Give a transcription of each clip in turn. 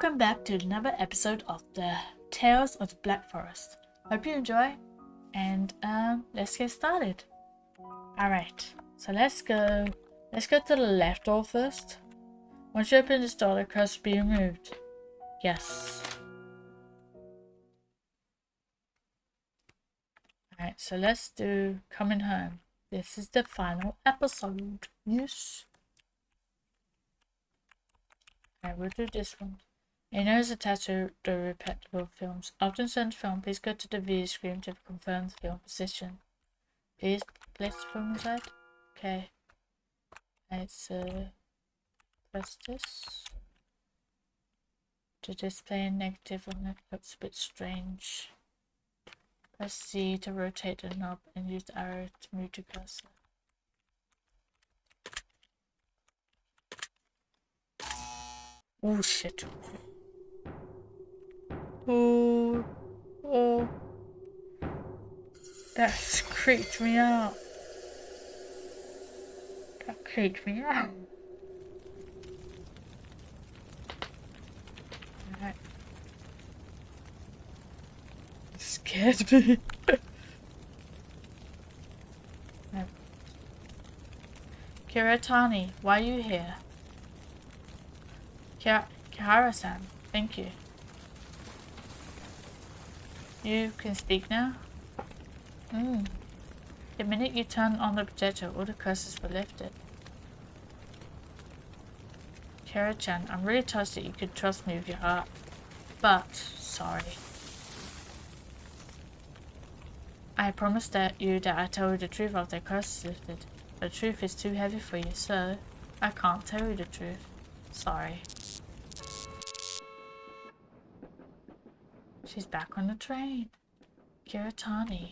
Welcome back to another episode of the Tales of the Black Forest. Hope you enjoy, and let's get started. Alright, so let's go to the left door first. Once you open this door, the curse will be removed. Yes. Alright, so let's do Coming Home. This is the final episode. Yes. Alright, we'll do this one. A nose attached to the reputable films. Often sent film, please go to the video screen to confirm the film position. Please place the film inside. Okay. Let's press this. To display a negative on it looks a bit strange. Press C to rotate the knob and use the arrow to move the cursor. Oh shit. Oh. That creeped me out. Alright. It scared me. Kiratani, why are you here? Kihara-san, thank you. You can speak now? The minute you turned on the projector, all the curses were lifted. Kira-chan, I'm really touched that you could trust me with your heart. But, sorry. I promised that I tell you the truth after the curse is lifted. But the truth is too heavy for you, so I can't tell you the truth. Sorry. She's back on the train. Kiratani.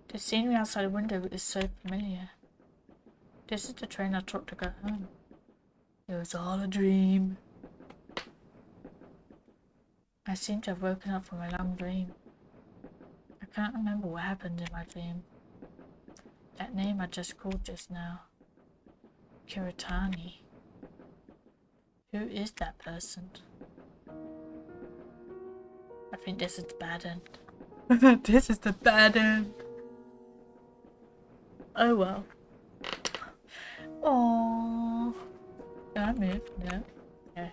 The scenery outside the window is so familiar. This is the train I took to go home. It was all a dream. I seem to have woken up from a long dream. I can't remember what happened in my dream. That name I just called just now. Kiratani. Who is that person? I think this is the bad end. This is the bad end. Oh well. Oh. Can I move? No. Okay.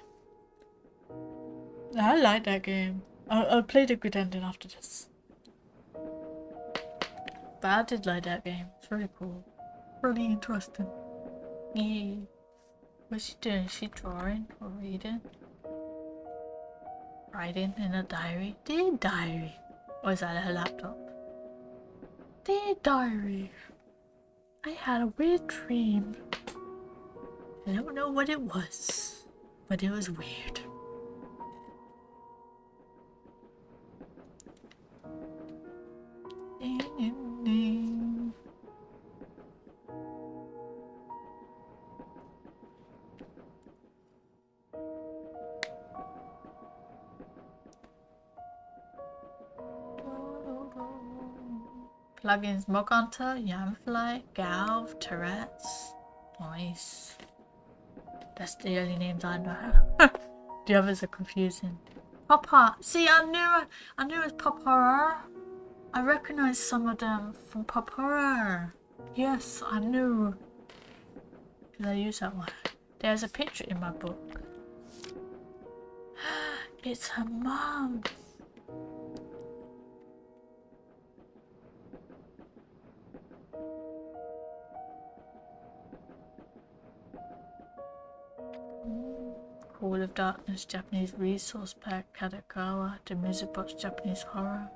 I like that game. I'll play the good ending after this. But I did like that game. It's really cool. Really interesting. Yeah. What's she doing? Is she drawing or reading? Writing in a diary? Dear diary. Or is that her laptop? Dear diary. I had a weird dream. I don't know what it was, but it was weird. Plugins Mog Hunter, Yamfly, Galv, Tourette's. Nice. That's the only names I know. The others are confusing. Pop-Art. See, I knew it was Pop-Horror. I recognized some of them from Pop-Horror. Yes, I knew. Did I use that one? There's a picture in my book. It's her mom. Call of Darkness, Japanese Resource Pack, Kadokawa, the Music Box, Japanese Horror.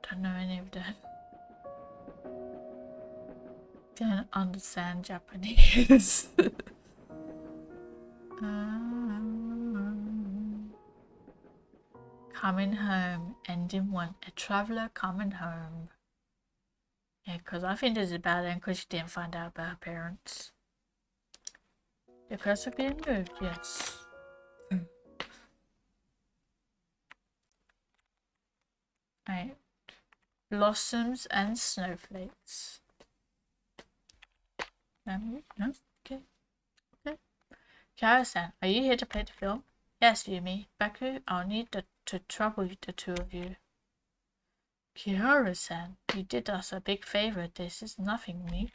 Don't know any of them. Don't understand Japanese. Coming home, ending one. A traveler coming home. Yeah, because I think this is a bad end because she didn't find out about her parents. The curse will be removed, yes. Right. Blossoms and snowflakes. family? No? Okay. Okay. Kara-san, are you here to play the film? Yes, Yumi. Baku, I'll need to trouble the two of you. Kiharu-san, you did us a big favor. This is nothing new.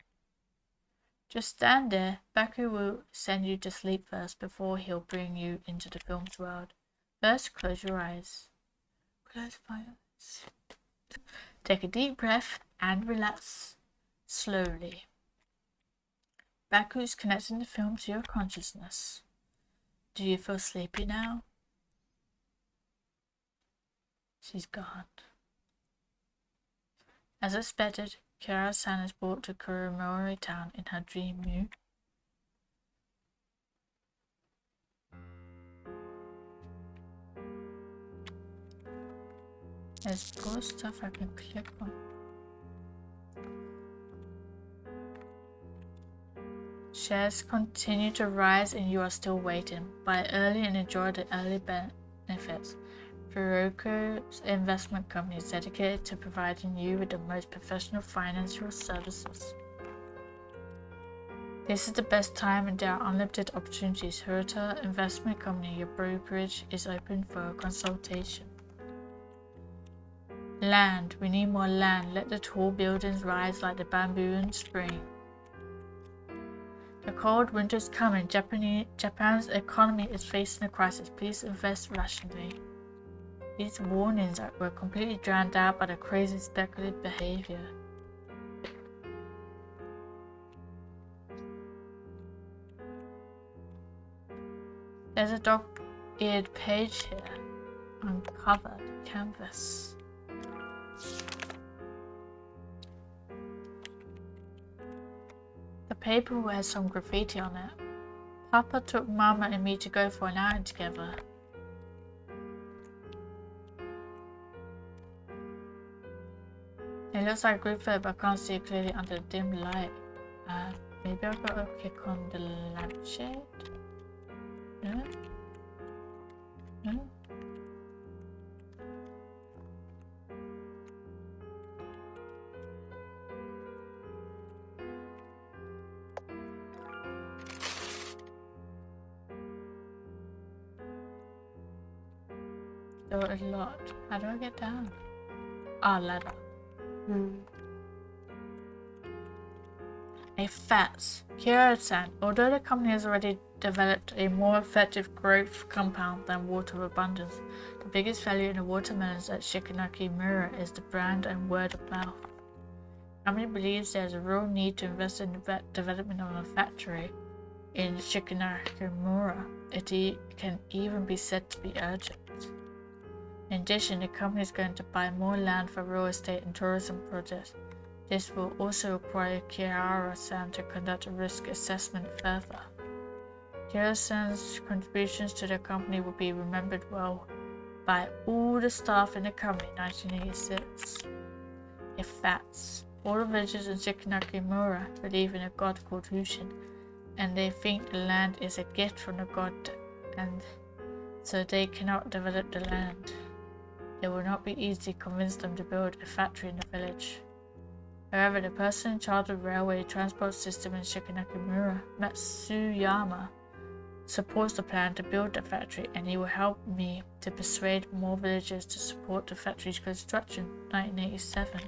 Just stand there. Baku will send you to sleep first before he'll bring you into the film's world. First, close your eyes. Close my eyes. Take a deep breath and relax slowly. Baku's connecting the film to your consciousness. Do you feel sleepy now? She's gone. As expected, Kira-san is brought to Kuromori town in her dream view. There's cool stuff I can click on. Shares continue to rise and you are still waiting. Buy early and enjoy the early benefits. Furoko's investment company is dedicated to providing you with the most professional financial services. This is the best time and there are unlimited opportunities. Hirota Investment Company, your brokerage, is open for consultation. Land. We need more land. Let the tall buildings rise like the bamboo in spring. The cold winter is coming. Japan's economy is facing a crisis. Please invest rationally. These warnings were completely drowned out by the crazy speculative behavior. There's a dog-eared page here. Uncovered canvas. The paper has some graffiti on it. Papa took Mama and me to go for an outing together. It looks like a group photo, but I can't see it clearly under the dim light. Maybe I'll go click on the lampshade? No? No? Door is locked. How do I get down? Ah, ladder. A FATS. Kira-san, although the company has already developed a more effective growth compound than water abundance, the biggest value in the watermelons at Shikanaki Mura is the brand and word of mouth. The company believes there is a real need to invest in the development of a factory in Shikanaki Mura. It can even be said to be urgent. In addition, the company is going to buy more land for real estate and tourism projects. This will also require Kirara-san to conduct a risk assessment further. Kirara-san's contributions to the company will be remembered well by all the staff in the company in 1986. If FATS, all the villagers in Shikanaki Mura believe in a god called Hushin, and they think the land is a gift from the god, and so they cannot develop the land. It will not be easy to convince them to build a factory in the village. However, the person in charge of the railway transport system in Shikanaki Mura, Matsuyama, supports the plan to build the factory, and he will help me to persuade more villagers to support the factory's construction. 1987.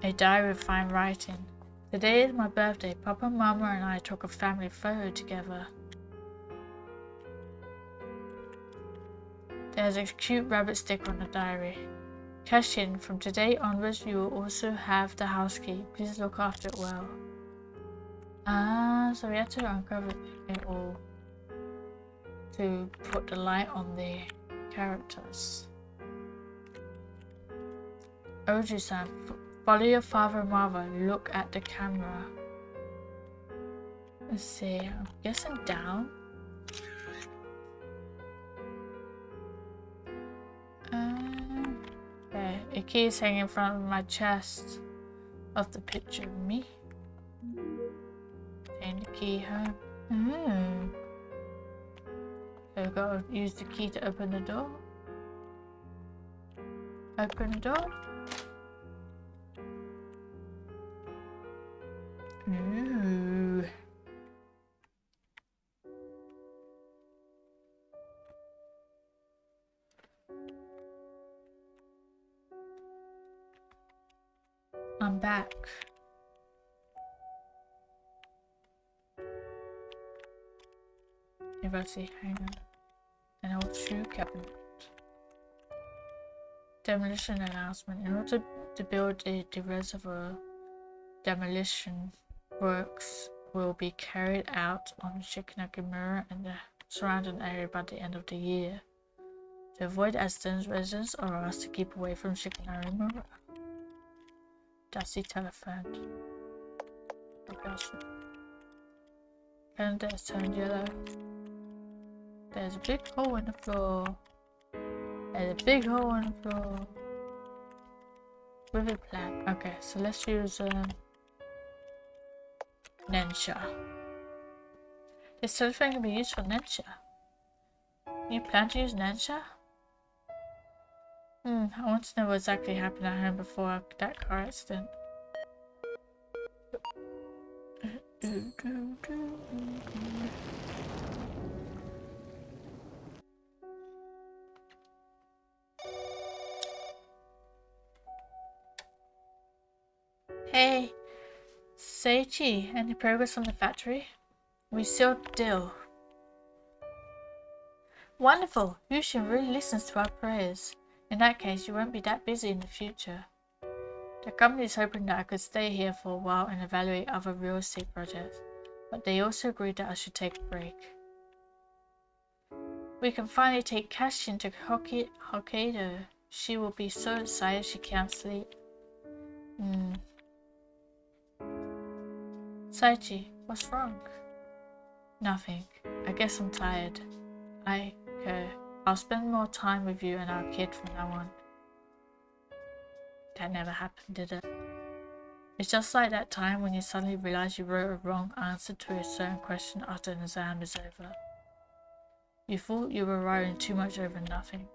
A diary with fine writing. Today is my birthday. Papa, Mama and I took a family photo together. There's a cute rabbit sticker on the diary. Cash in. From today onwards, you will also have the house key. Please look after it well. So we have to uncover it all to put the light on the characters. Oju-san, follow your father and mother. Look at the camera. Let's see. I'm guessing down. Okay, a key is hanging in front of my chest of the picture of me. Take the key home. So we've got to use the key to open the door. Open the door. Ooh. I'm back. University hangar. An old shoe cabinet. Demolition announcement. In order to build the reservoir, demolition works will be carried out on Shikanaki Mirror and the surrounding area by the end of the year. To avoid accidents, residents are asked to keep away from Shikanaki Mirror. Dusty telephone. Calendar is turned yellow. There's a big hole in the floor. There's a big hole in the floor. With a plan. Okay, so let's use Nensha. This telephone can be used for Nensha. You plan to use Nensha? I want to know what exactly happened at home before that car accident. Hey, Seichi, any progress on the factory? We sealed the deal. Wonderful! Yushin really listens to our prayers. In that case, you won't be that busy in the future. The company is hoping that I could stay here for a while and evaluate other real estate projects, but they also agreed that I should take a break. We can finally take Cashin to Hokkaido. She will be so excited she can't sleep. Saichi, what's wrong? Nothing. I guess I'm tired. I'll spend more time with you and our kid from now on. That never happened, did it? It's just like that time when you suddenly realize you wrote a wrong answer to a certain question after an exam is over. You thought you were worrying too much over nothing,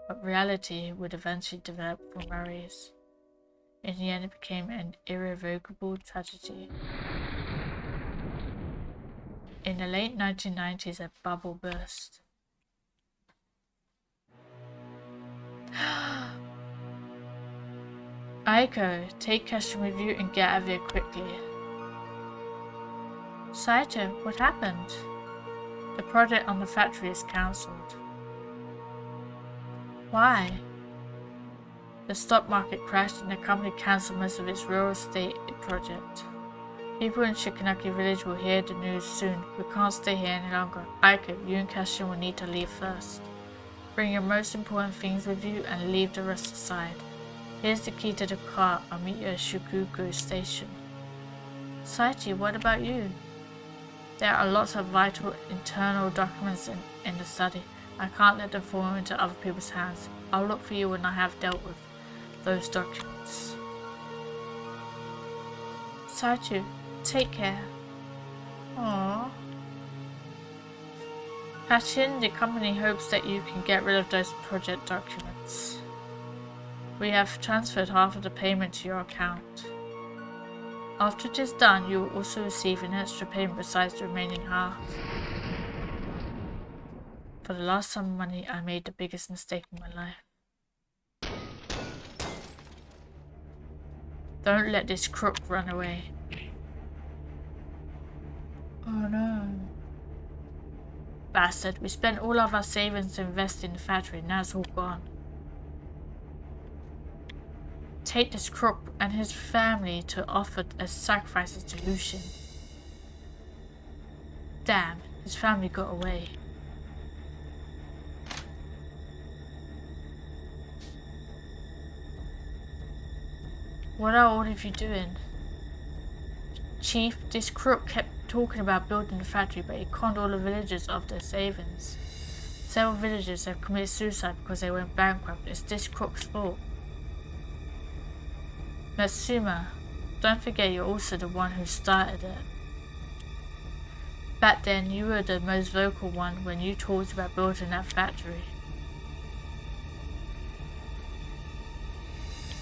but reality would eventually develop for worries. In the end, it became an irrevocable tragedy. In the late 1990s, a bubble burst. Aiko, take Keshin with you and get out of here quickly. Saito, what happened? The project on the factory is cancelled. Why? The stock market crashed and the company cancelled most of its real estate project. People in Shikanaki village will hear the news soon. We can't stay here any longer. Aiko, you and Keshin will need to leave first. Bring your most important things with you and leave the rest aside. Here's the key to the car. I'll meet you at Shukuku Station. Saichi, what about you? There are lots of vital internal documents in the study. I can't let them fall into other people's hands. I'll look for you when I have dealt with those documents. Saichi, take care. Aww. Kashin, the company hopes that you can get rid of those project documents. We have transferred half of the payment to your account. After it is done, you will also receive an extra payment besides the remaining half. For the last sum of money, I made the biggest mistake in my life. Don't let this crook run away. Oh no. Bastard, we spent all of our savings to invest in the factory, now it's all gone. Take this crook and his family to offer as sacrifices to Lucian. Damn, his family got away. What are all of you doing? Chief, this crook kept talking about building the factory, but he conned all the villagers of their savings. Several villagers have committed suicide because they went bankrupt. It's this crook's fault. Matsuma, don't forget you're also the one who started it. Back then, you were the most vocal one when you talked about building that factory.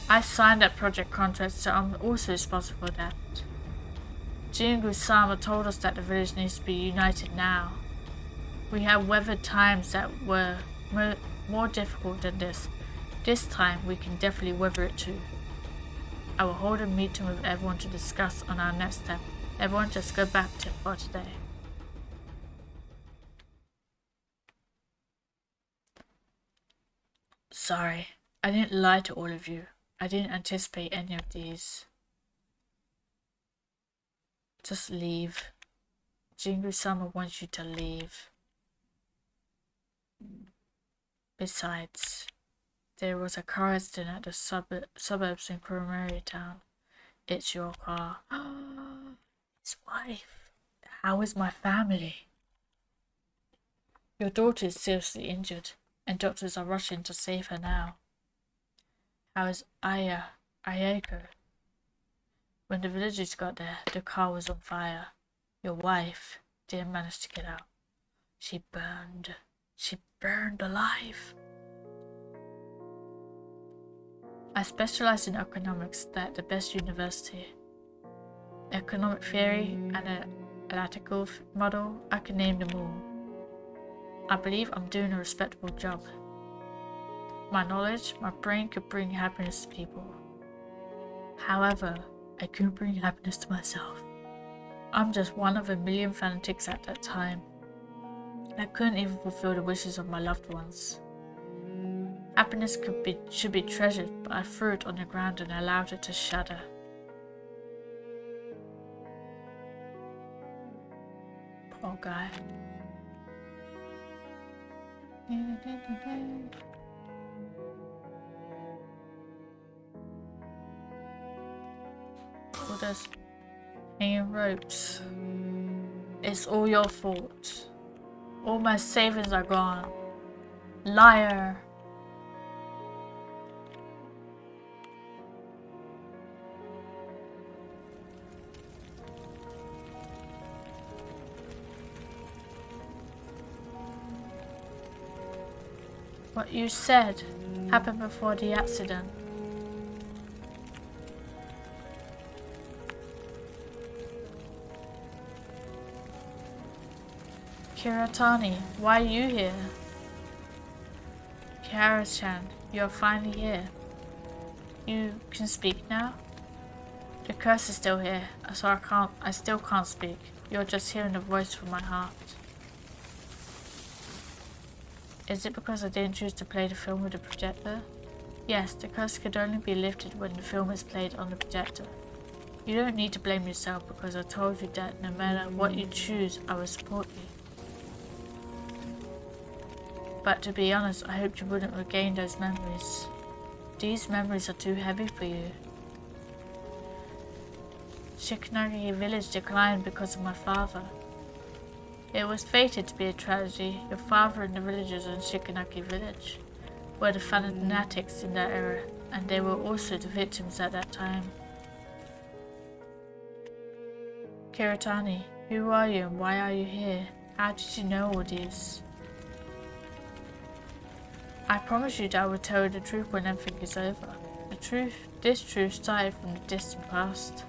I signed that project contract, so I'm also responsible for that. Jingu-sama told us that the village needs to be united now. We have weathered times that were more difficult than this. This time we can definitely weather it too. I will hold a meeting with everyone to discuss on our next step. Everyone just go back for today. Sorry, I didn't lie to all of you. I didn't anticipate any of these. Just leave. Jingu-sama wants you to leave. Besides, there was a car accident at the suburbs in Kurumari town. It's your car. His wife. How is my family? Your daughter is seriously injured, and doctors are rushing to save her now. How is Ayako? When the villagers got there, the car was on fire. Your wife didn't manage to get out. She burned. She burned alive. I specialize in economics at the best university. Economic theory and an analytical model, I can name them all. I believe I'm doing a respectable job. My knowledge, my brain could bring happiness to people. However, I couldn't bring happiness to myself. I'm just one of a million fanatics at that time. I couldn't even fulfill the wishes of my loved ones. Happiness should be treasured, but I threw it on the ground and allowed it to shudder. Poor guy. All those hanging ropes. It's all your fault. All my savings are gone. Liar. What you said happened before the accident. Kiratani, why are you here? Kara-chan, you're finally here. You can speak now? The curse is still here, so I still can't speak. You're just hearing a voice from my heart. Is it because I didn't choose to play the film with the projector? Yes, the curse could only be lifted when the film is played on the projector. You don't need to blame yourself because I told you that no matter what you choose, I will support you. But to be honest, I hoped you wouldn't regain those memories. These memories are too heavy for you. Shikanagi village declined because of my father. It was fated to be a tragedy. Your father and the villagers in Shikanagi village were the fanatics in that era, and they were also the victims at that time. Kiratani, who are you and why are you here? How did you know all this? I promised you that I would tell you the truth when everything is over. This truth started from the distant past.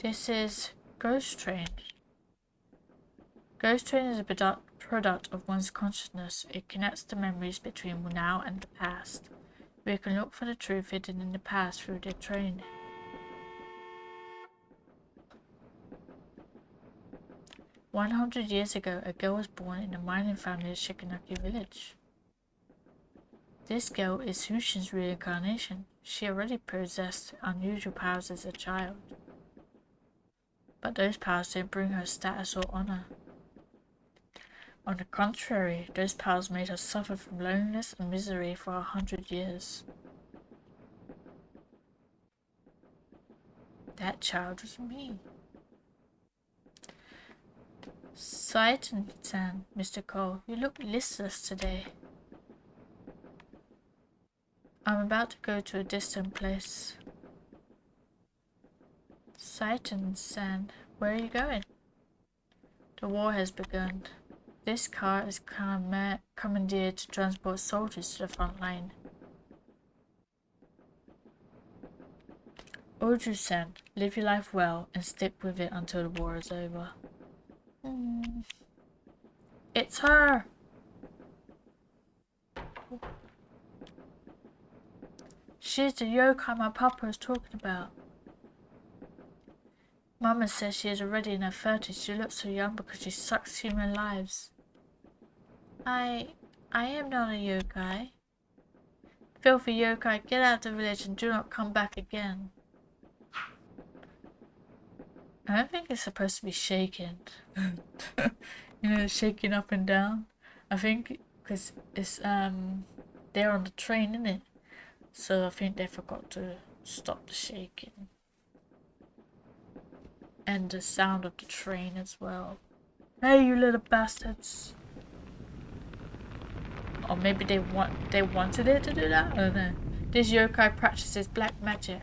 This is Ghost Train. Ghost Train is a product of one's consciousness. It connects the memories between now and the past. We can look for the truth hidden in the past through the train. "100 years ago, a girl was born in a mining family of Shikanaki village. This girl is Hushin's reincarnation. She already possessed unusual powers as a child. But those powers didn't bring her status or honor. On the contrary, those powers made her suffer from loneliness and misery for 100 years. That child was me. Saiten-san, Mr. Cole, you look listless today. I'm about to go to a distant place. Saiten-san, where are you going? The war has begun. This car is commandeered to transport soldiers to the front line. Oju-san, live your life well and stick with it until the war is over. It's her! She's the yokai my papa was talking about. Mama says she is already in her 30s. She looks so young because she sucks human lives. I am not a yokai. Filthy yokai, get out of the village and do not come back again. I don't think it's supposed to be shaken. You know, shaking up and down. I think because it's they're on the train, isn't it? So I think they forgot to stop the shaking. And the sound of the train as well. Hey, you little bastards! Or maybe they wanted it to do that? I don't know. This yokai practices black magic.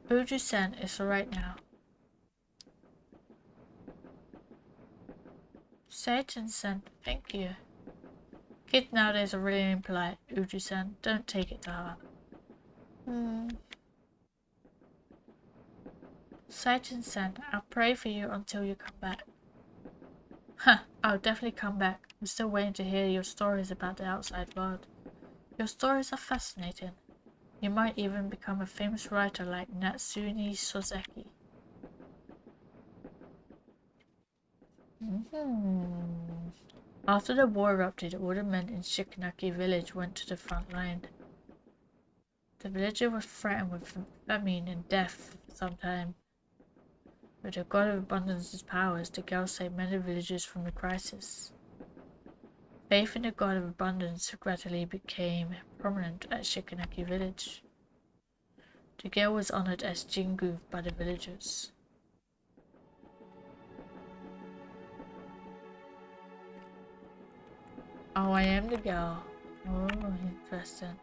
Uju-san is alright now. Satan-san, thank you. Kids nowadays are really impolite, Uju-san. Don't take it to heart. Satan-san, I'll pray for you until you come back. Huh, I'll definitely come back. I'm still waiting to hear your stories about the outside world. Your stories are fascinating. You might even become a famous writer like Natsumi Soseki. After the war erupted, all the men in Shikanaki village went to the front line. The villager was threatened with famine and death for some time. With the god of abundance's powers, the girl saved many villagers from the crisis. Faith in the god of abundance gradually became prominent at Shikanaki village. The girl was honored as Jingu by the villagers. Oh, I am the girl. Oh, interesting.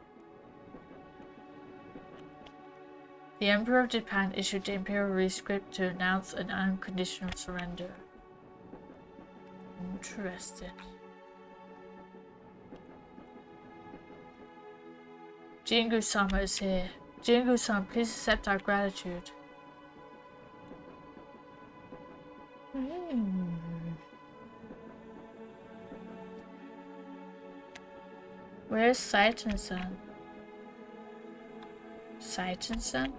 The Emperor of Japan issued the Imperial Rescript to announce an unconditional surrender. Interesting. Jingu-sama is here. Jingu-san, please accept our gratitude. Where is Saiten-san? Saiten-san?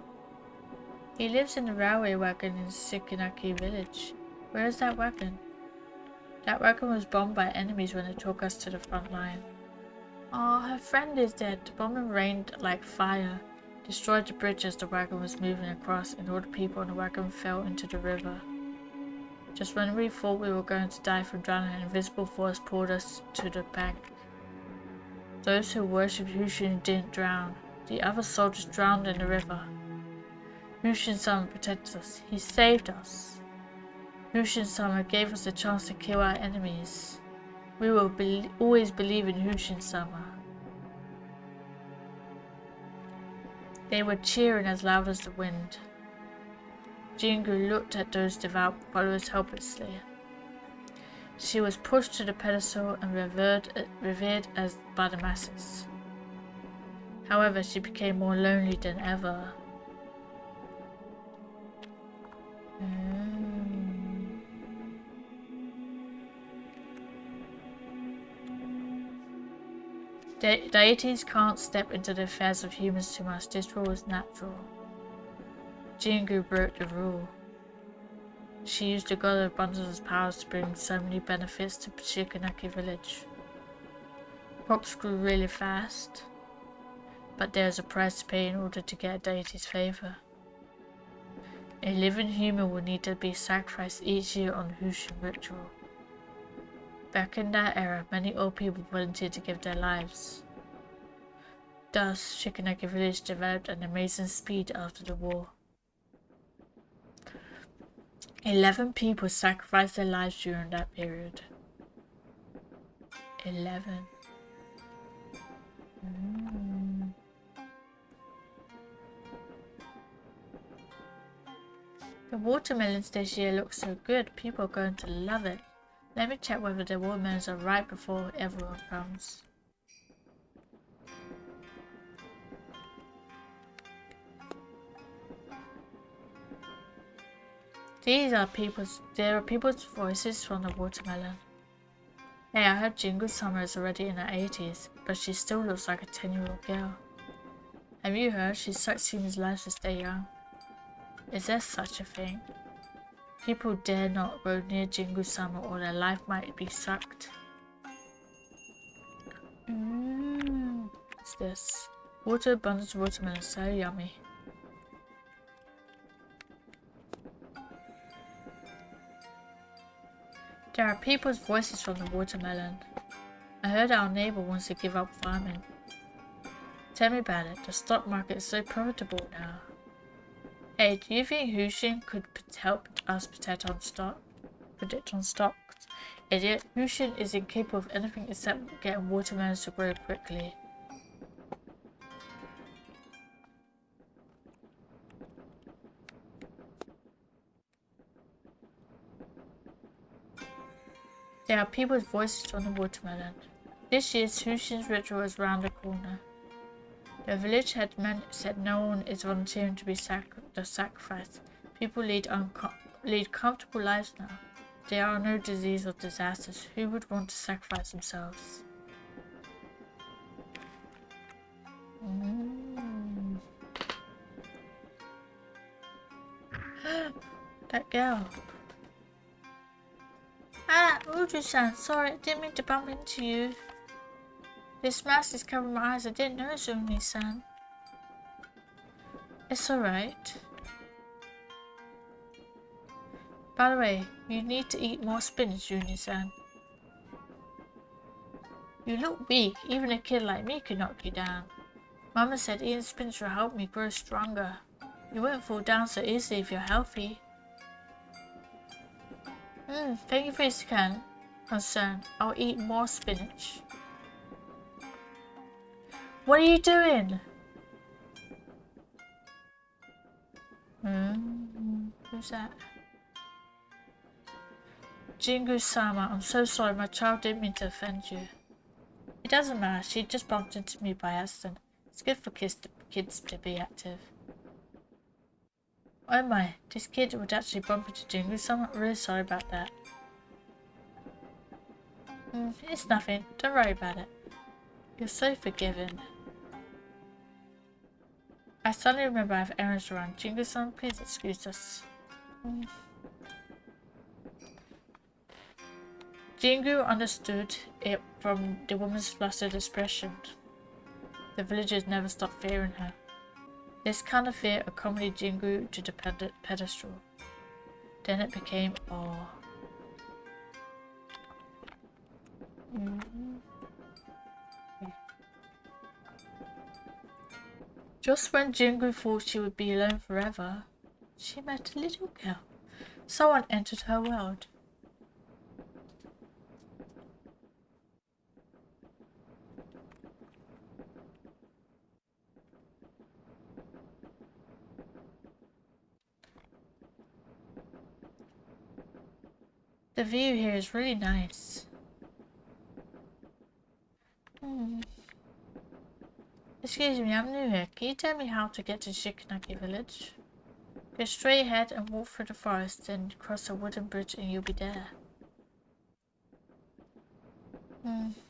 He lives in the railway wagon in Shikanaki village. Where is that wagon? That wagon was bombed by enemies when it took us to the front line. Oh, her friend is dead. The bombing rained like fire, destroyed the bridge as the wagon was moving across, and all the people in the wagon fell into the river. Just when we thought we were going to die from drowning, an invisible force pulled us to the bank. Those who worshipped Hushin didn't drown. The other soldiers drowned in the river. Hushin-sama protected us. He saved us. Hushin-sama gave us a chance to kill our enemies. We will always believe in Hushin-sama. They were cheering as loud as the wind. Jingu looked at those devout followers helplessly. She was pushed to the pedestal and revered as by the masses. However, she became more lonely than ever. Deities can't step into the affairs of humans too much. This rule is natural. Jingu broke the rule. She used the god of abundance's powers to bring so many benefits to Shikanaki village. Crops grew really fast, but there is a price to pay in order to get a deity's favor. A living human will need to be sacrificed each year on Hushin ritual. Back in that era, many old people volunteered to give their lives. Thus, Shikanaki village developed an amazing speed after the war. 11 people sacrificed their lives during that period. 11. The watermelons this year look so good, people are going to love it. Let me check whether the watermelons are ripe before everyone comes. There are people's voices from the watermelon. Hey, I heard Jingle Summer is already in her 80s, but she still looks like a 10-year-old girl. Have you heard she sucks humans' lives to stay young? Is there such a thing? People dare not go near Jingle Summer or their life might be sucked. What's this? Water abundance watermelon, so yummy. There are people's voices from the watermelon. I heard our neighbor wants to give up farming. Tell me about it. The stock market is so profitable now. Hey, do you think Hushin could help us predict on stocks? Idiot, Hushin is incapable of anything except getting watermelons to grow quickly. There are people's voices on the watermelon. This year's Hushin's ritual is round the corner. The village headman said no one is volunteering to be the sacrifice. People lead comfortable lives now. There are no disease or disasters. Who would want to sacrifice themselves? That girl. Ah, Rooodworks, sorry, I didn't mean to bump into you. This mask is covering my eyes. I didn't know it was Uni-san. It's alright. By the way, you need to eat more spinach, Uni-san. You look weak. Even a kid like me could knock you down. Mama said eating spinach will help me grow stronger. You won't fall down so easily if you're healthy. Thank you for your concern. I'll eat more spinach. What are you doing? Who's that? Jingu-sama, I'm so sorry. My child didn't mean to offend you. It doesn't matter. She just bumped into me by accident. It's good for kids to be active. Oh my, this kid would actually bump into Jingu-sama. I'm really sorry about that. It's nothing. Don't worry about it. You're so forgiving. I suddenly remember I have errands around. Jingu-san, please excuse us. Jingu understood it from the woman's flustered expression. The villagers never stopped fearing her. This kind of fear accompanied Jingu to the pedestal. Then it became awe. Just when Jingu thought she would be alone forever, she met a little girl. Someone entered her world. The view here is really nice. Excuse me, I'm new here. Can you tell me how to get to Shikanaki village? Go straight ahead and walk through the forest, then cross a wooden bridge and you'll be there.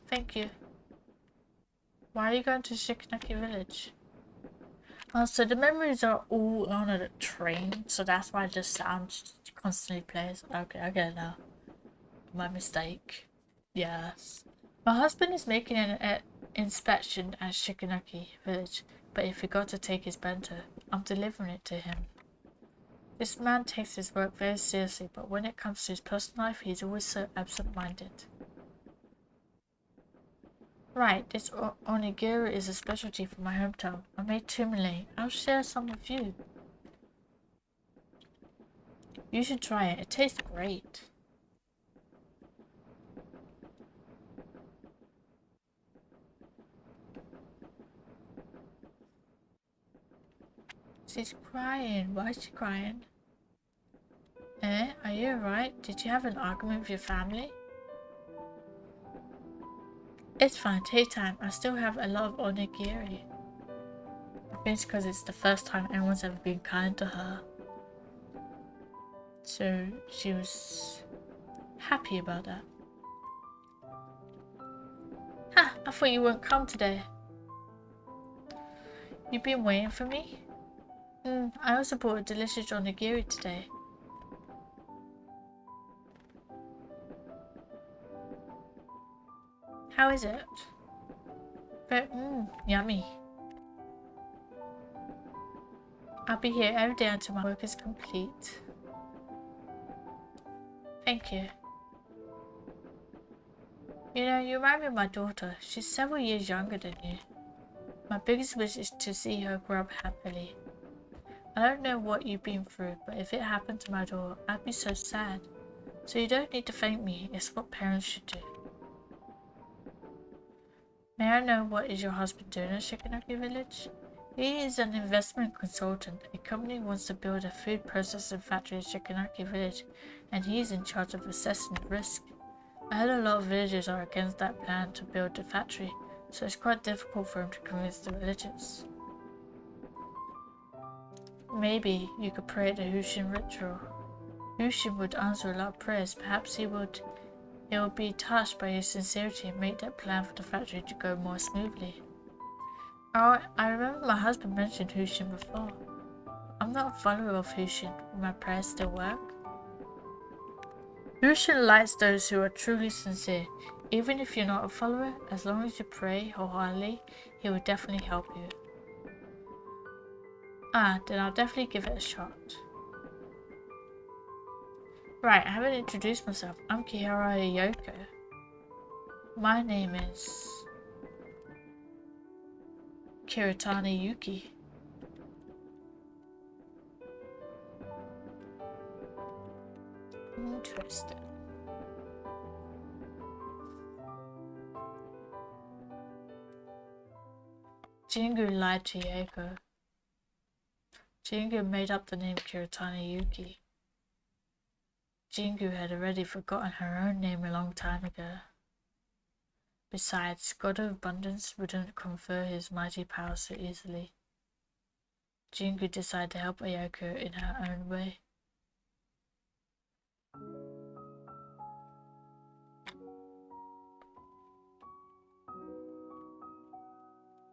Thank you. Why are you going to Shikanaki village? Oh, so the memories are all on a train, so that's why the sound constantly plays. Okay, I get it now. My mistake. Yes. My husband is making an inspection at Shikanaki village, but he forgot to take his bento. I'm delivering it to him. This man takes his work very seriously, but when it comes to his personal life, he's always so absent-minded. Right, this onigiri is a specialty from my hometown. I made 2 Malay. I'll share some with you. You should try it. It tastes great. She's crying. Why is she crying? Eh? Are you alright? Did you have an argument with your family? It's fine, take time. I still have a lot of onigiri. I think it's because it's the first time anyone's ever been kind to her. So she was happy about that. Ha! I thought you wouldn't come today. You've been waiting for me? I also bought a delicious onigiri today. How is it? But, yummy. I'll be here every day until my work is complete. Thank you. You know, you remind me of my daughter. She's several years younger than you. My biggest wish is to see her grow up happily. I don't know what you've been through, but if it happened to my daughter, I'd be so sad. So you don't need to thank me. It's what parents should do. May I know what is your husband doing at Shikanaki Village? He is an investment consultant. A company wants to build a food processing factory at Shikanaki Village, and he is in charge of assessing the risk. I heard a lot of villagers are against that plan to build the factory, so it's quite difficult for him to convince the villagers. Maybe you could pray at the Hushin ritual. Hushin would answer a lot of prayers. Perhaps he would be touched by your sincerity and make that plan for the factory to go more smoothly. Oh, I remember my husband mentioned Hushin before. I'm not a follower of Hushin. Will my prayers still work? Hushin likes those who are truly sincere. Even if you're not a follower, as long as you pray wholeheartedly, he will definitely help you. Then I'll definitely give it a shot. Right, I haven't introduced myself. I'm Kihara Yoko. My name is Kiritani Yuki. Interesting. Jingu lied to Yoko. Jingu made up the name Kiritani Yuki. Jingu had already forgotten her own name a long time ago. Besides, God of Abundance wouldn't confer his mighty power so easily. Jingu decided to help Ayako in her own way.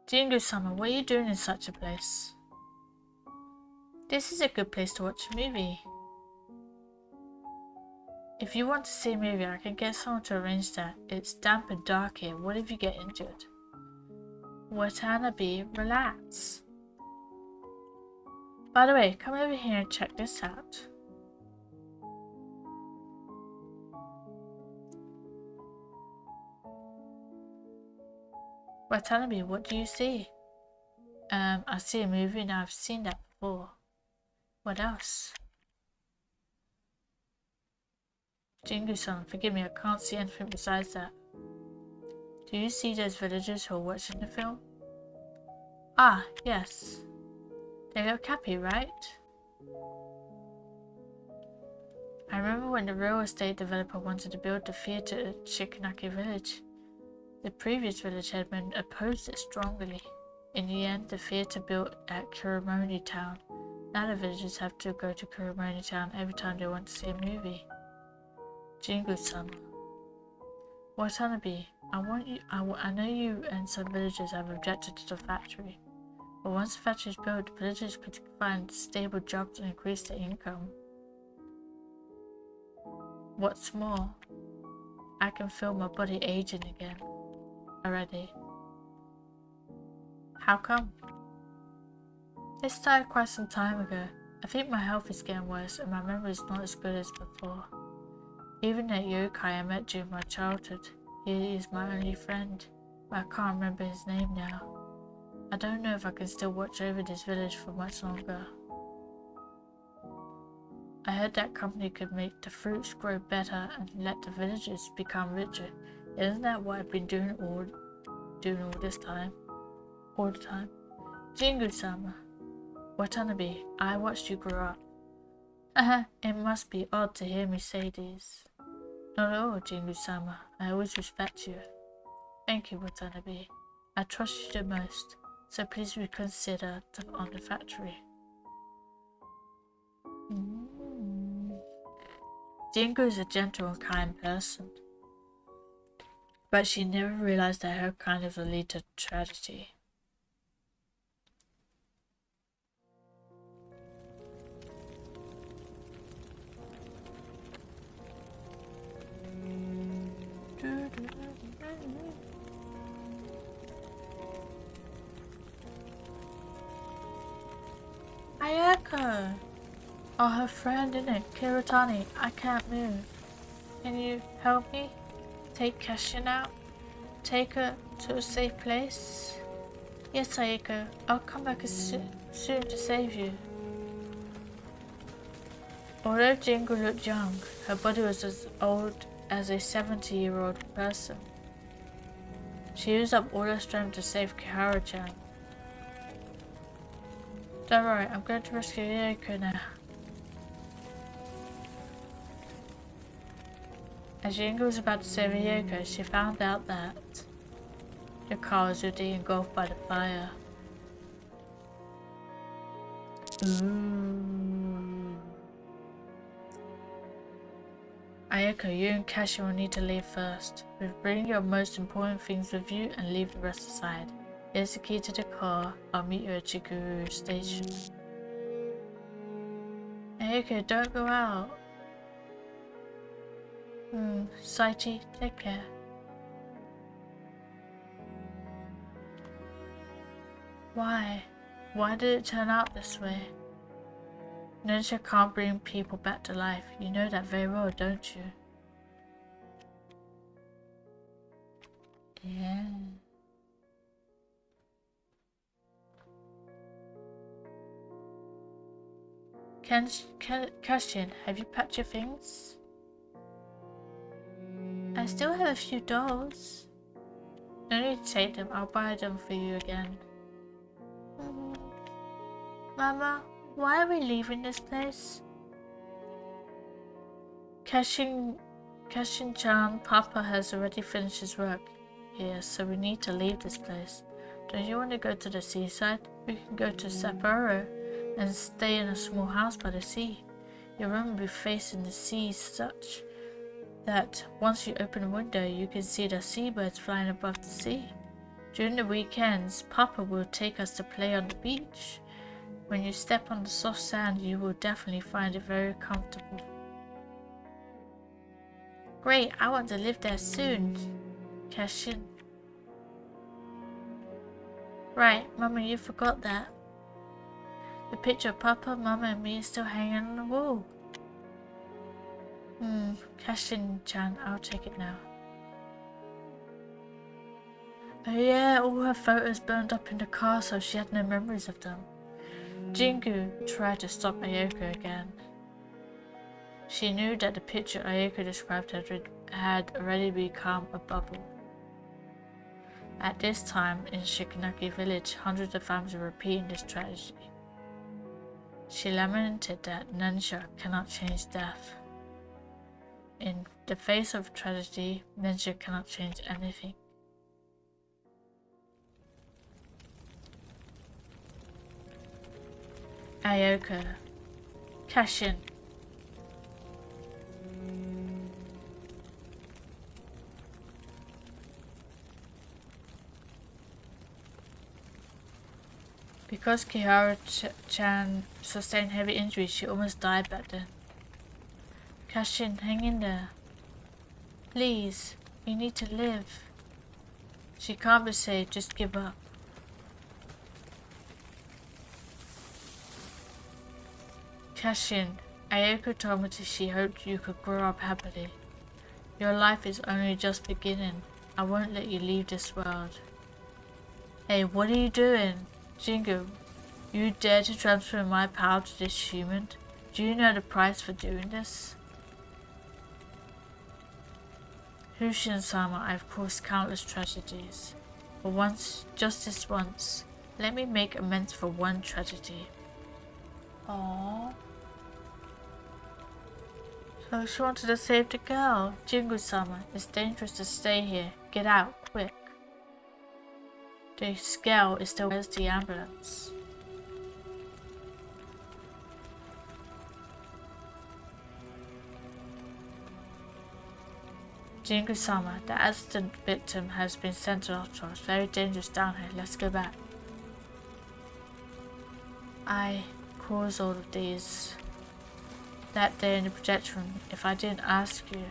Jingu-sama, what are you doing in such a place? This is a good place to watch a movie. If you want to see a movie, I can get someone to arrange that. It's damp and dark here. What if you get injured? Watanabe, relax. By the way, come over here and check this out. Watanabe, what do you see? I see a movie and I've seen that before. What else? Jingu-san, forgive me, I can't see anything besides that. Do you see those villagers who are watching the film? Ah, yes. They look happy, right? I remember when the real estate developer wanted to build the theatre at Shikanaki Village. The previous village headman opposed it strongly. In the end, the theatre built at Kuromoni Town. Now the villagers have to go to Kuromoni Town every time they want to see a movie. Jingu-sama. Watanabe, I know you and some villagers have objected to the factory. But once the factory is built, the villagers could find stable jobs and increase their income. What's more, I can feel my body aging again. Already. How come? It started quite some time ago. I think my health is getting worse and my memory is not as good as before. Even that yokai I met during my childhood, he is my only friend, but I can't remember his name now. I don't know if I can still watch over this village for much longer. I heard that company could make the fruits grow better and let the villagers become richer. Isn't that what I've been doing all this time? All the time? Jingu-sama. Watanabe, I watched you grow up. It must be odd to hear me say this. Not at all, Jingu-sama. I always respect you. Thank you, Watanabe. I trust you the most, so please reconsider on the factory. Jingu is a gentle and kind person, but she never realized that her kindness would lead to tragedy. Ayako! Oh, her friend, isn't it? Kirotani, I can't move. Can you help me? Take Kashin out? Take her to a safe place? Yes, Ayako. I'll come back soon to save you. Although Jingu looked young, her body was as old as a 70-year-old person. She used up all her strength to save Kihara-chan. Don't worry, I'm going to rescue Ayako now. As Jingu was about to save Ayako, she found out that the car was already engulfed by the fire. Ayako, you and Kashi will need to leave first. Bring your most important things with you and leave the rest aside. Here's the key to the car. I'll meet you at Chiguru Station. Ayako, don't go out. Saiti, take care. Why? Why did it turn out this way? Ninja can't bring people back to life. You know that very well, don't you? Yeah. Kashin, have you packed your things? I still have a few dolls. No need to take them, I'll buy them for you again. Mama, why are we leaving this place? Kashin-chan, Papa has already finished his work here, so we need to leave this place. Don't you want to go to the seaside? We can go to Sapporo and stay in a small house by the sea. Your room will be facing the sea such that once you open the window, you can see the seabirds flying above the sea. During the weekends, Papa will take us to play on the beach. When you step on the soft sand, you will definitely find it very comfortable. Great, I want to live there soon. Kashin. Right, Mama, you forgot that. The picture of Papa, Mama and me is still hanging on the wall. Kashin-chan, I'll take it now. Oh yeah, all her photos burned up in the car, so she had no memories of them. Jingu tried to stop Ayako again. She knew that the picture Ayako described had already become a bubble. At this time, in Shikanaki village, hundreds of families were repeating this tragedy. She lamented that ninja cannot change death. In the face of tragedy, ninja cannot change anything. Ayako. Kashin. Because Kihara-chan sustained heavy injuries, she almost died back then. Kashin, hang in there. Please, you need to live. She can't be saved, just give up. Kashin, Ayako told me that she hoped you could grow up happily. Your life is only just beginning. I won't let you leave this world. Hey, what are you doing? Jingu, you dare to transfer my power to this human? Do you know the price for doing this? Hushin-sama, I've caused countless tragedies. But once, just this once, let me make amends for one tragedy. Aww. So she wanted to save the girl. Jingu-sama, it's dangerous to stay here. Get out, quick. The girl is still. Where's the ambulance? Jingu-sama, the accident victim has been sent to the hospital. It's very dangerous down here. Let's go back. I caused all of these. That day in the projection room, if I didn't ask you.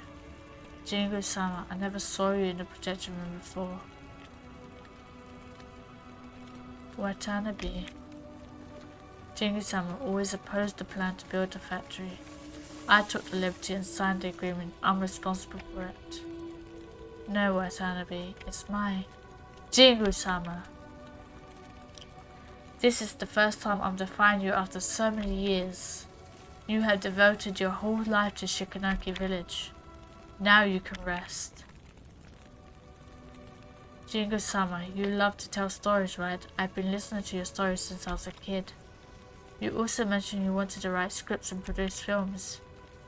Jingu-sama, I never saw you in the projection room before. Watanabe. Jingu-sama always opposed the plan to build a factory. I took the liberty and signed the agreement. I'm responsible for it. No, Watanabe, it's mine. Jingu-sama. This is the first time I'm defying you after so many years. You have devoted your whole life to Shikanaki village. Now you can rest. Jingu-sama, you love to tell stories, right? I've been listening to your stories since I was a kid. You also mentioned you wanted to write scripts and produce films.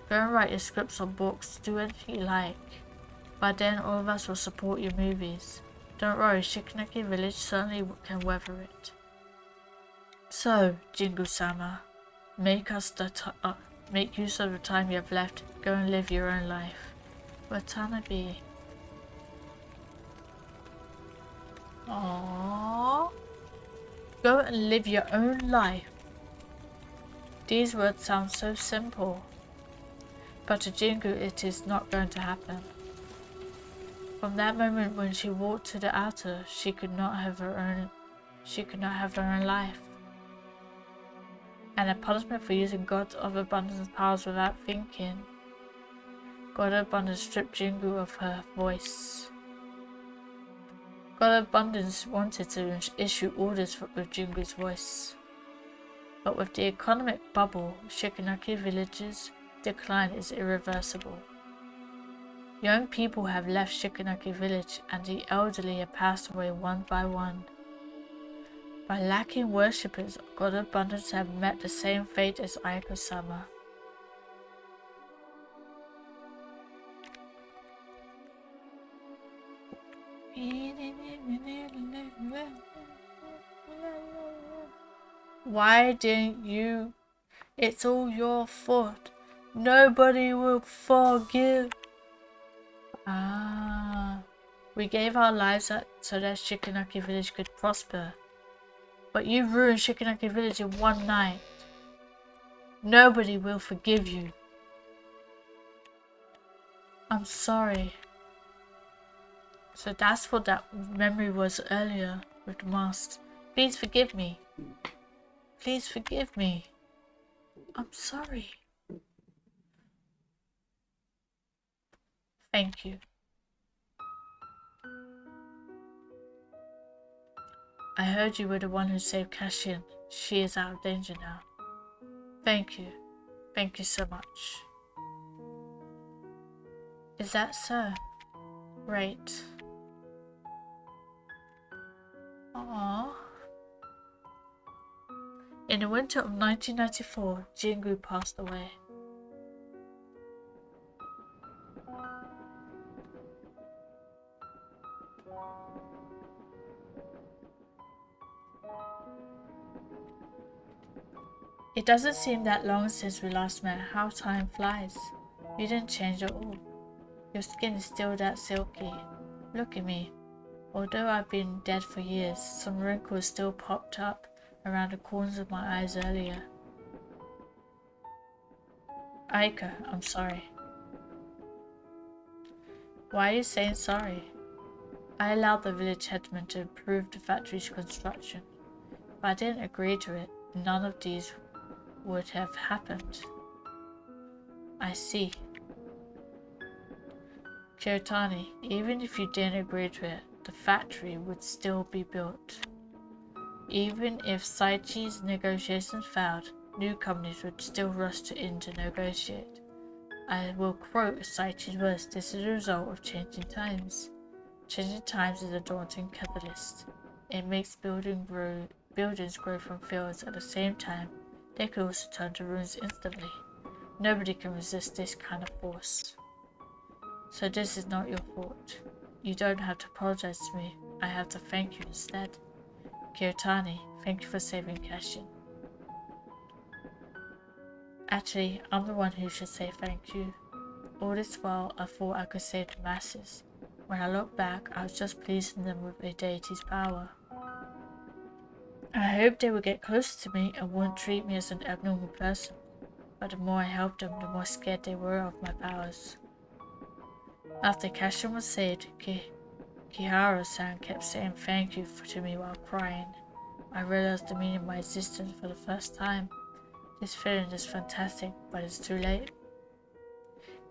Go and write your scripts or books, do anything you like. By then all of us will support your movies. Don't worry, Shikanaki village certainly can weather it. So, Jingu-sama, make use of the time you have left. Go and live your own life. Watanabe. Aww. Go and live your own life. These words sound so simple. But to Jingu it is not going to happen. From that moment when she walked to the altar, she could not have her own life. And a punishment for using God of Abundance's powers without thinking. God of Abundance stripped Jingu of her voice. God of Abundance wanted to issue orders with Jingu's voice. But with the economic bubble, Shikanaki village's decline is irreversible. Young people have left Shikanaki village and the elderly have passed away one by one. By lacking worshippers, God of Abundance have met the same fate as Aiko-sama. Why didn't you? It's all your fault. Nobody will forgive. We gave our lives up so that Shikanaki village could prosper. But you ruined Shikanaki village in one night. Nobody will forgive you. I'm sorry. So that's what that memory was earlier with the masks. Please forgive me. Please forgive me. I'm sorry. Thank you. I heard you were the one who saved Kashin. She is out of danger now. Thank you. Thank you so much. Is that so? Great. Aww. In the winter of 1994, Jingu passed away. It doesn't seem that long since we last met. How time flies. You didn't change at all. Your skin is still that silky. Look at me. Although I've been dead for years, some wrinkles still popped up around the corners of my eyes earlier. Aiko, I'm sorry. Why are you saying sorry? I allowed the village headman to approve the factory's construction. If I didn't agree to it, none of these would have happened. I see. Kirotani, even if you didn't agree to it, the factory would still be built. Even if Saichi's negotiations failed, new companies would still rush in to negotiate. I will quote Saichi's words, this is a result of changing times. Changing times is a daunting catalyst. It makes buildings grow from fields at the same time. They could also turn to ruins instantly. Nobody can resist this kind of force. So this is not your fault. You don't have to apologize to me. I have to thank you instead. Kirtani, thank you for saving Cashin. Actually, I'm the one who should say thank you. All this while, I thought I could save the masses. When I look back, I was just pleasing them with a deity's power. I hoped they would get closer to me and wouldn't treat me as an abnormal person. But the more I helped them, the more scared they were of my powers. After Cashin was saved, Kihara-san kept saying thank you to me while crying. I realized the meaning of my existence for the first time. This feeling is fantastic, but it's too late.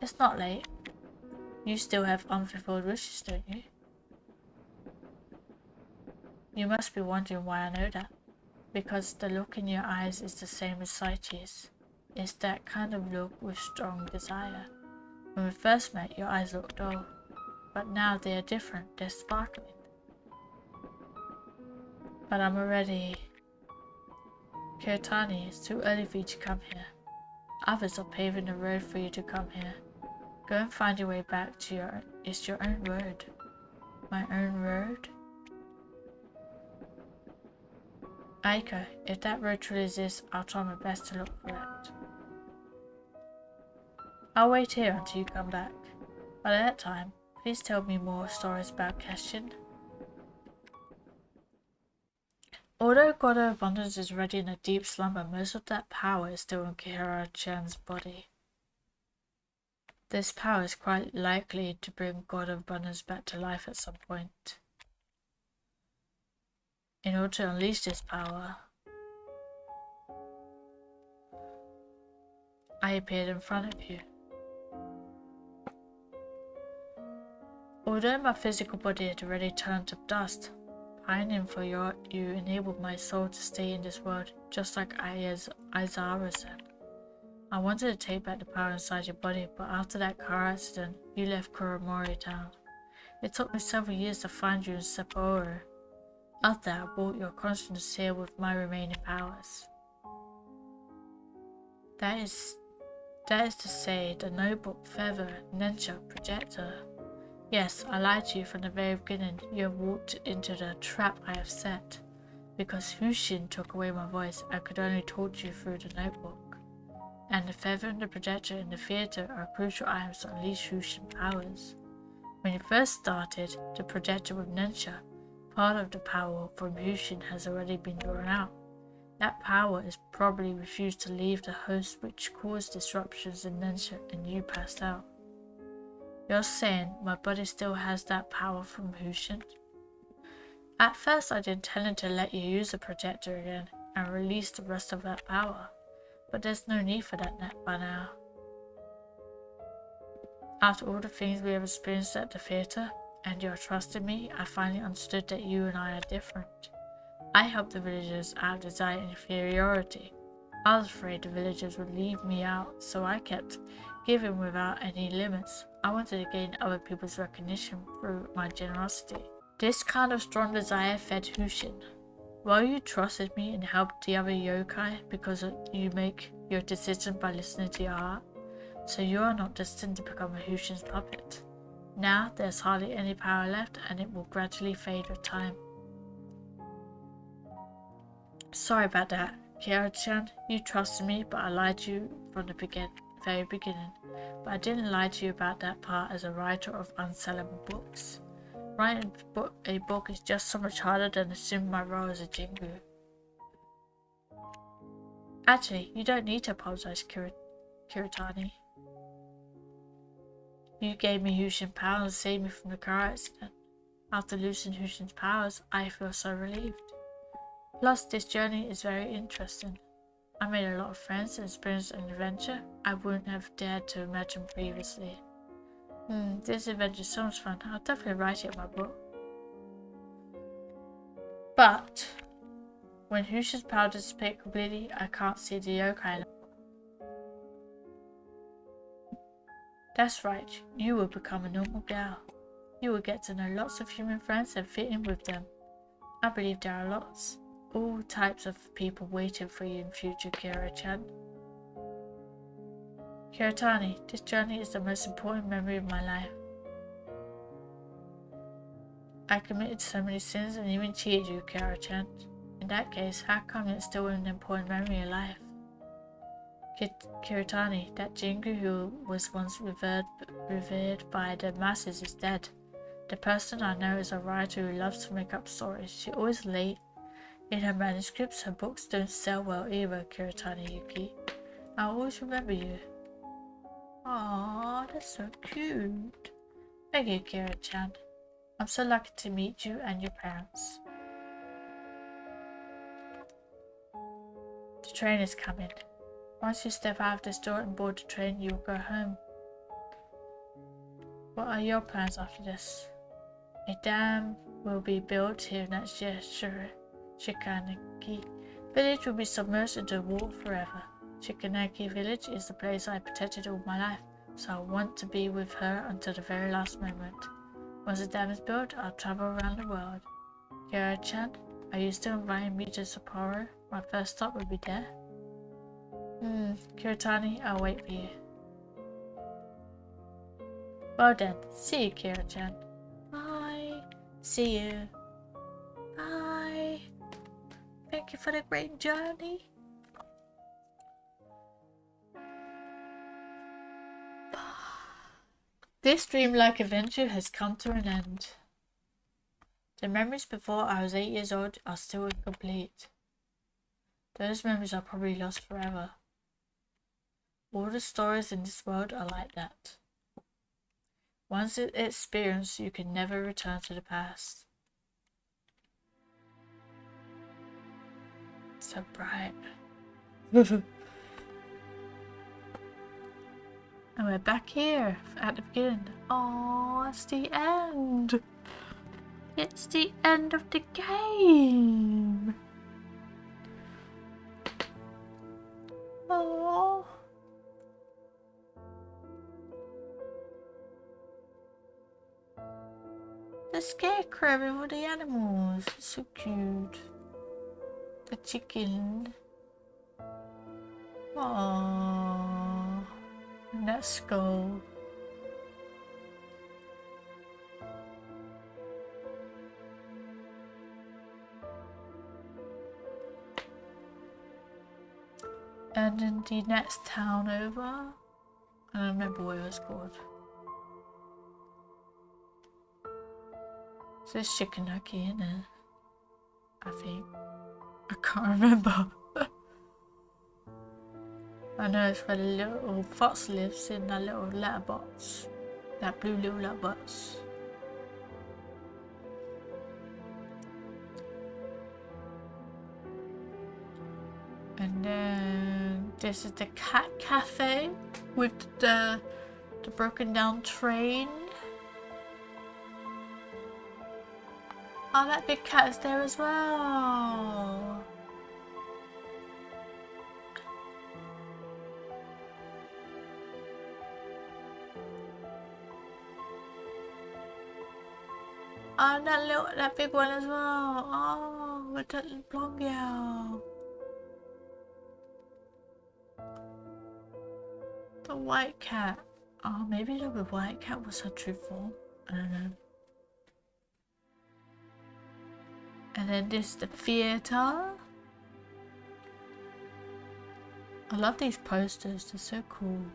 It's not late. You still have unfulfilled wishes, don't you? You must be wondering why I know that. Because the look in your eyes is the same as Saichi's. It's that kind of look with strong desire. When we first met, your eyes looked dull. But now they are different, they're sparkling. But I'm already... Kirtani, it's too early for you to come here. Others are paving the road for you to come here. Go and find your way back to it's your own road. My own road? Aiko, if that road truly exists, I'll try my best to look for it. I'll wait here until you come back. By that time, please tell me more stories about Cashin. Although God of Abundance is already in a deep slumber, most of that power is still in Kihara-chan's body. This power is quite likely to bring God of Abundance back to life at some point. In order to unleash this power, I appeared in front of you. Although my physical body had already turned to dust, pining for you enabled my soul to stay in this world, just like Aizawa said. I wanted to take back the power inside your body, but after that car accident, you left Kuromori town. It took me several years to find you in Sapporo. After that, I brought your consciousness here with my remaining powers. That is to say, the notebook, feather, Nensha, projector. Yes, I lied to you from the very beginning. You have walked into the trap I have set. Because Hushin took away my voice, I could only talk to you through the notebook. And the feather and the projector in the theatre are crucial items to unleash Hushin powers. When you first started the projector with Nensha, part of the power from Hushin has already been drawn out. That power is probably refused to leave the host, which caused disruptions in Nensha and you passed out. You're saying my body still has that power from Hushin? At first I intended to let you use the projector again and release the rest of that power, but there's no need for that by now. After all the things we have experienced at the theatre, and your trust in me, I finally understood that you and I are different. I helped the villagers out of desire and inferiority. I was afraid the villagers would leave me out, so I kept giving without any limits. I wanted to gain other people's recognition through my generosity. This kind of strong desire fed Hushin. While you trusted me and helped the other yokai because you make your decision by listening to your heart, so you are not destined to become a Hushin's puppet. Now there's hardly any power left and it will gradually fade with time. Sorry about that, Kihara-chan. You trusted me, but I lied to you from the very beginning. But I didn't lie to you about that part as a writer of unsellable books. Writing a book is just so much harder than assuming my role as a Jingu. Actually, you don't need to apologize, Kiritani. You gave me Hushin power and saved me from the car accident. After losing Hushin's powers, I feel so relieved. Plus, this journey is very interesting. I made a lot of friends and experienced an adventure I wouldn't have dared to imagine previously. This adventure is so much fun. I'll definitely write it in my book. But when Hushin's power dissipates completely, I can't see the yokai. That's right, you will become a normal gal. You will get to know lots of human friends and fit in with them. I believe there are all types of people waiting for you in future, Kira-chan. Kiritani, this journey is the most important memory of my life. I committed so many sins and even cheated you, Kira-chan. In that case, how come it's still an important memory of life? Kiritani, that Jingu who was once revered by the masses is dead. The person I know is a writer who loves to make up stories. She's always late. In her manuscripts, her books don't sell well either, Kiritani Yuki. I'll always remember you. Aww, that's so cute. Thank you, Kira-chan. I'm so lucky to meet you and your parents. The train is coming. Once you step out of this door and board the train, you'll go home. What are your plans after this? A dam will be built here next year, Shikanaki village will be submerged into water forever. Shikanaki village is the place I protected all my life, so I want to be with her until the very last moment. Once the dam is built, I'll travel around the world. Kira-chan, are you still inviting me to Sapporo? My first stop will be there. Kiritani, I'll wait for you. Well then, see you, Kira-chan. Bye. See you. Bye. Thank you for the great journey. This dreamlike adventure has come to an end. The memories before I was 8 years old are still incomplete. Those memories are probably lost forever. All the stories in this world are like that. Once it's experienced, you can never return to the past. So bright. And we're back here at the beginning. Oh, it's the end. It's the end of the game. Oh. The scarecrow with all the animals. It's so cute. The chicken. Aww. And that skull. And in the next town over, I don't remember what it was called. So it's Shikanaki, isn't it? I think. I can't remember. I know it's where the little fox lives in that little letterbox. That blue little letterbox. And then this is the cat cafe with the broken down train. Oh, that big cat is there as well. Oh, that big one as well. Oh, with that blonde girl. The white cat. Oh, maybe the white cat was her true form. I don't know. And then this is the theatre. I love these posters, they're so cool.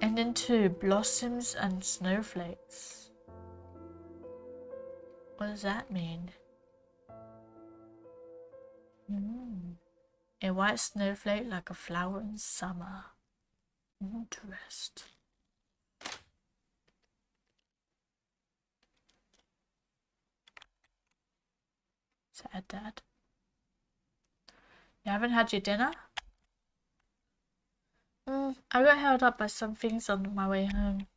And then two blossoms and snowflakes. What does that mean? A white snowflake like a flower in summer. Interest. Sad dad. You haven't had your dinner? I got held up by some things on my way home.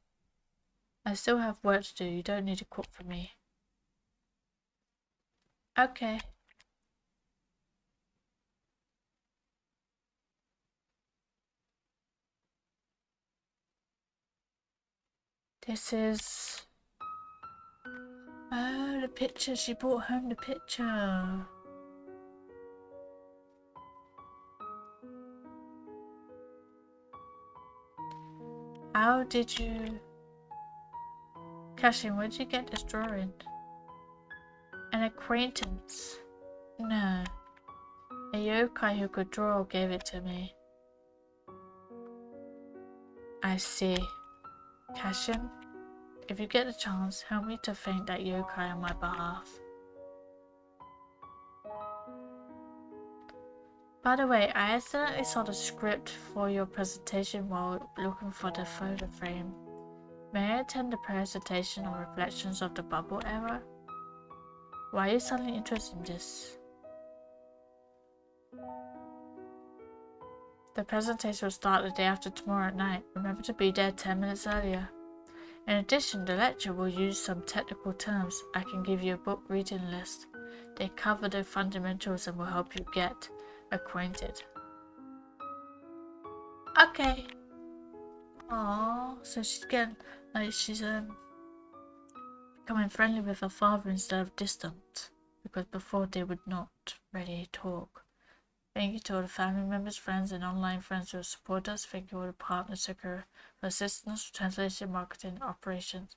I still have work to do. You don't need to cook for me. Okay. This is... Oh, the picture. She brought home the picture. How did you... Cashin, where did you get this drawing? An acquaintance. No. A yokai who could draw gave it to me. I see. Cashin, if you get a chance, help me to thank that yokai on my behalf. By the way, I accidentally saw the script for your presentation while looking for the photo frame. May I attend the presentation on reflections of the bubble era? Why are you suddenly interested in this? The presentation will start the day after tomorrow at night. Remember to be there 10 minutes earlier. In addition, the lecture will use some technical terms. I can give you a book reading list. They cover the fundamentals and will help you get acquainted. Okay. Aww, so she's getting, like, she's becoming friendly with her father instead of distant, because before they would not really talk. Thank you to all the family members, friends, and online friends who support us. Thank you all the partners for assistance, translation, marketing, operations.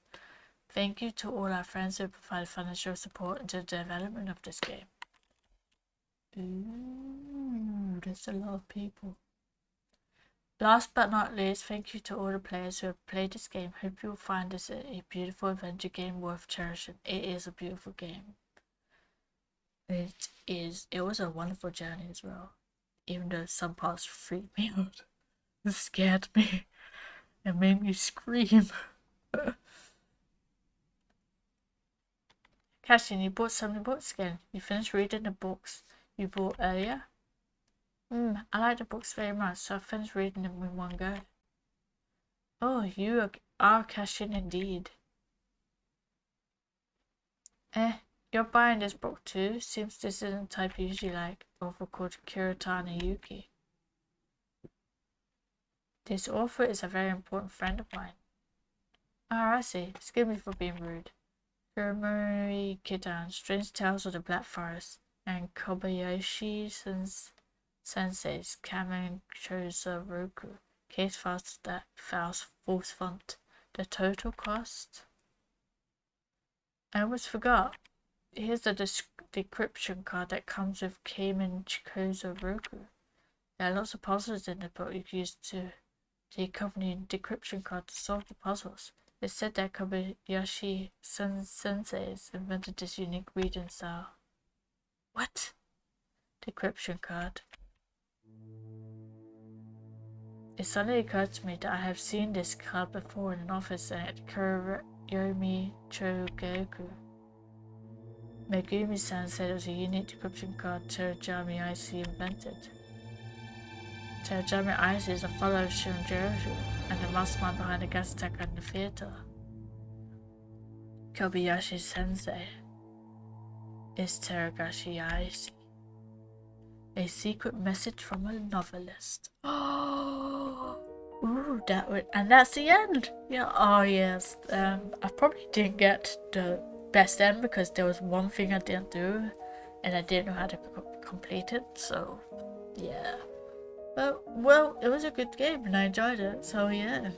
Thank you to all our friends who provide financial support into the development of this game. Ooh, there's a lot of people. Last but not least, thank you to all the players who have played this game. Hope you will find this a beautiful adventure game worth cherishing. It is a beautiful game. It was a wonderful journey as well. Even though some parts freaked me out. It scared me. It made me scream. Cashin, you bought so many books again. You finished reading the books you bought earlier? I like the books very much, so I finished reading them in one go. Oh, you are Cashin indeed. You're buying this book too? Seems this isn't the type you usually like. Author called Kuretani Yuki. This author is a very important friend of mine. Ah, I see. Excuse me for being rude. Kuramori Kitan, Strange Tales of the Black Forest, and Kobayashi Sensei's Kamen Chosa Roku. Case files that files false font. The total cost? I almost forgot. Here's the decryption card that comes with Kamen Chosa Roku. There are lots of puzzles in the book you can use to the accompanying decryption card to solve the puzzles. It's said that Kobayashi Sensei invented this unique reading style. What? Decryption card. It suddenly occurred to me that I have seen this card before in an office at Kuroyomi Chogoku. Megumi-san said it was a unique decryption card Terajami Icy invented. Terajami Icy is a follower of Shinjuku and the mastermind behind the gas attack at the theater. Kobayashi Sensei is Teragashi Icy. A secret message from a novelist. Oh, ooh, and that's the end. Yeah. Oh yes. I probably didn't get the best end because there was one thing I didn't do, and I didn't know how to complete it. So, yeah. But well, it was a good game and I enjoyed it. So yeah.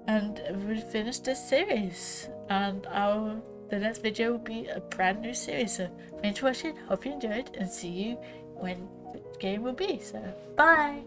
And we finished this series, and the next video will be a brand new series. So thanks for watching. Hope you enjoyed, and see you when the game will be. So bye.